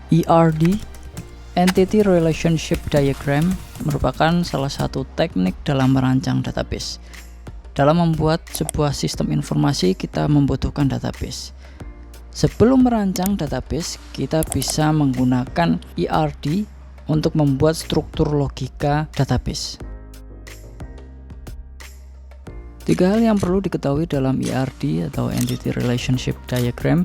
ERD, Entity Relationship Diagram, merupakan salah satu teknik dalam merancang database. Dalam membuat sebuah sistem informasi, kita membutuhkan database. Sebelum merancang database, kita bisa menggunakan ERD untuk membuat struktur logika database. 3 hal yang perlu diketahui dalam ERD atau Entity Relationship Diagram.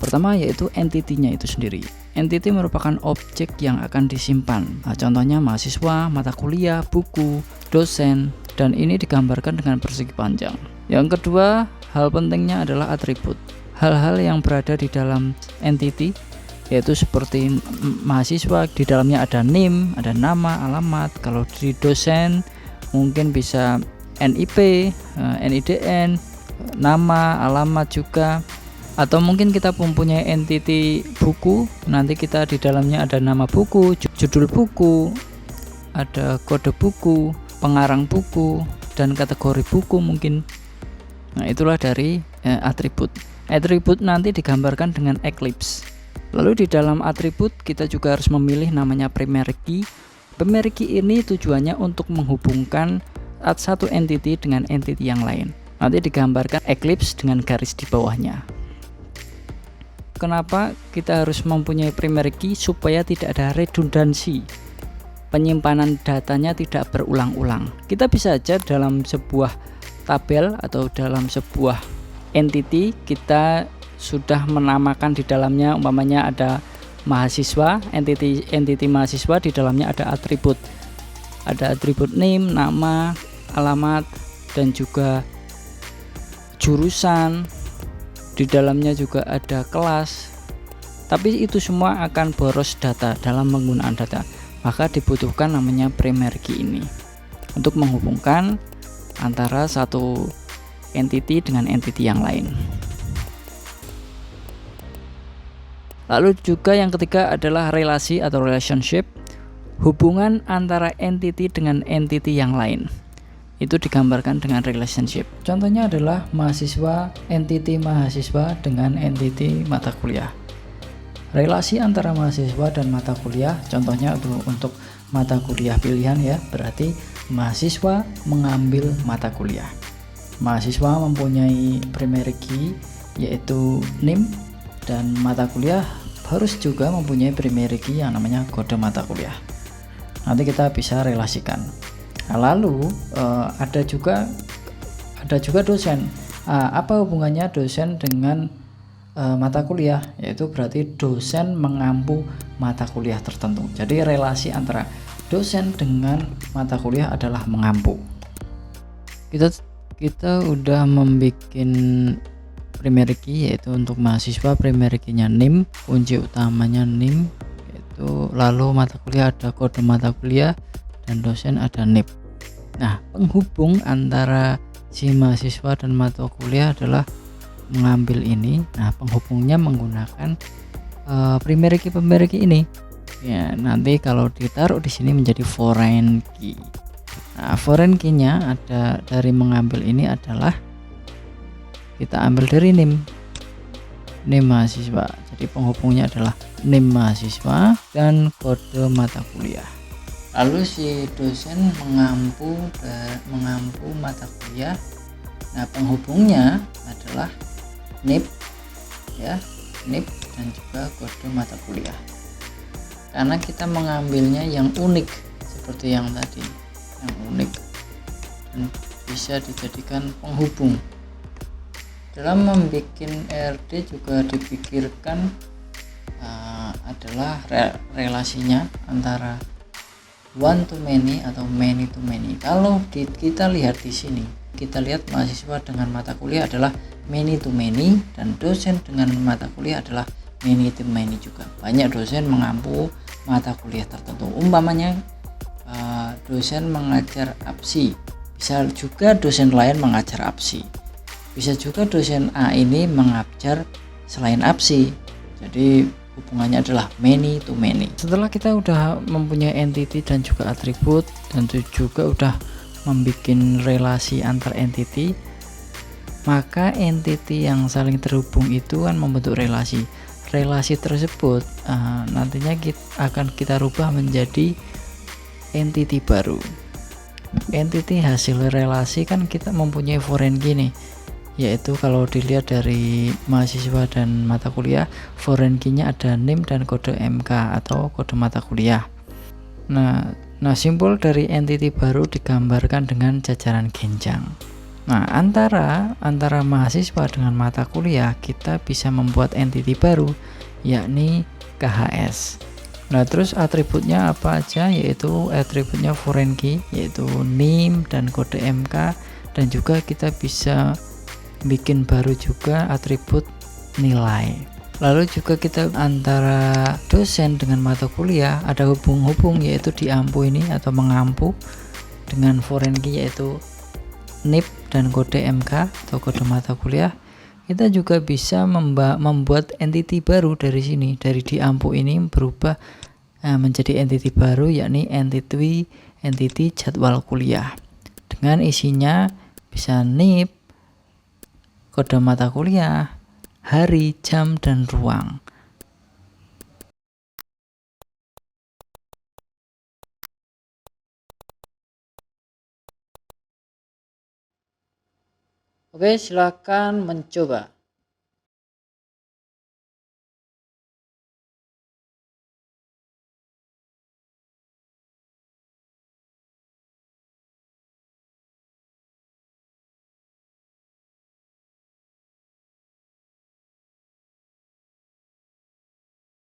Pertama yaitu entity-nya itu sendiri. Entity merupakan objek yang akan disimpan. Nah, contohnya mahasiswa, mata kuliah, buku, dosen, dan ini digambarkan dengan persegi panjang. Yang kedua, hal pentingnya adalah atribut. Hal-hal yang berada di dalam entity yaitu seperti mahasiswa, di dalamnya ada NIM, ada nama, alamat. Kalau di dosen mungkin bisa NIP, NIDN, nama, alamat juga. Atau mungkin kita mempunyai entity buku, nanti kita di dalamnya ada nama buku, judul buku, ada kode buku, pengarang buku, dan kategori buku mungkin. Nah, itulah dari atribut. Atribut nanti digambarkan dengan eclipse. Lalu di dalam atribut kita juga harus memilih namanya primary key. Primary key ini tujuannya untuk menghubungkan satu entity dengan entity yang lain. Nanti digambarkan eclipse dengan garis di bawahnya. Kenapa kita harus mempunyai primary key? Supaya tidak ada redundansi, penyimpanan datanya tidak berulang-ulang. Kita bisa saja dalam sebuah tabel atau dalam sebuah entity kita sudah menamakan di dalamnya, umpamanya ada mahasiswa, entity mahasiswa, di dalamnya ada atribut name, nama, alamat, dan juga jurusan. Di dalamnya juga ada kelas, tapi itu semua akan boros data dalam penggunaan data. Maka dibutuhkan namanya primary key ini untuk menghubungkan antara satu entity dengan entity yang lain. Lalu juga yang ketiga adalah relasi atau relationship, hubungan antara entity dengan entity yang lain. Itu digambarkan dengan relationship. Contohnya adalah mahasiswa, entity mahasiswa dengan entity mata kuliah. Relasi antara mahasiswa dan mata kuliah, contohnya untuk mata kuliah pilihan ya, berarti mahasiswa mengambil mata kuliah. Mahasiswa mempunyai primary key yaitu NIM, dan mata kuliah harus juga mempunyai primary key yang namanya kode mata kuliah. Nanti kita bisa relasikan. Nah, lalu ada juga dosen. Apa hubungannya dosen dengan mata kuliah? Yaitu berarti dosen mengampu mata kuliah tertentu. Jadi relasi antara dosen dengan mata kuliah adalah mengampu. Kita udah membuat primary key, yaitu untuk mahasiswa primary key-nya NIM, kunci utamanya NIM, yaitu lalu mata kuliah ada kode mata kuliah, dan dosen ada NIP. Nah, penghubung antara si mahasiswa dan mata kuliah adalah mengambil ini. Nah, penghubungnya menggunakan primary key ini. Ya, nanti kalau ditaruh di sini menjadi foreign key. Nah, foreign key-nya ada dari mengambil ini adalah kita ambil dari NIM mahasiswa. Jadi penghubungnya adalah NIM mahasiswa dan kode mata kuliah. Lalu si dosen mengampu mata kuliah. Nah, penghubungnya adalah NIP ya, NIP dan juga kode mata kuliah. Karena kita mengambilnya yang unik seperti yang tadi, yang unik dan bisa dijadikan penghubung. Dalam membuat ERD juga dipikirkan adalah relasinya antara one to many atau many to many. Kalau kita lihat di sini, kita lihat mahasiswa dengan mata kuliah adalah many to many, dan dosen dengan mata kuliah adalah many to many juga. Banyak dosen mengampu mata kuliah tertentu. Umpamanya dosen mengajar APSI, bisa juga dosen lain mengajar APSI. Bisa juga dosen A ini mengajar selain APSI. Jadi hubungannya adalah many to many. Setelah kita udah mempunyai entity dan juga atribut, dan juga udah membuat relasi antar entity, maka entity yang saling terhubung itu kan membentuk relasi. relasi tersebut nantinya akan kita rubah menjadi entity baru. Entity hasil relasi kan kita mempunyai foreign key nih, yaitu kalau dilihat dari mahasiswa dan mata kuliah, foreign key-nya ada NIM dan kode MK atau kode mata kuliah. Nah, simbol dari entity baru digambarkan dengan jajaran genjang. Nah, antara mahasiswa dengan mata kuliah kita bisa membuat entity baru, yakni KHS. Nah, terus atributnya apa aja? Yaitu atributnya foreign key, yaitu NIM dan kode MK, dan juga kita bisa bikin baru juga atribut nilai. Lalu juga kita antara dosen dengan mata kuliah ada hubung-hubung, yaitu diampu ini atau mengampu dengan foreign key yaitu NIP dan kode MK atau kode mata kuliah. Kita juga bisa membuat entity baru dari sini, dari diampu ini berubah menjadi entity baru, yakni entity jadwal kuliah dengan isinya bisa NIP, kode mata kuliah, hari, jam, dan ruang. Oke, silakan mencoba.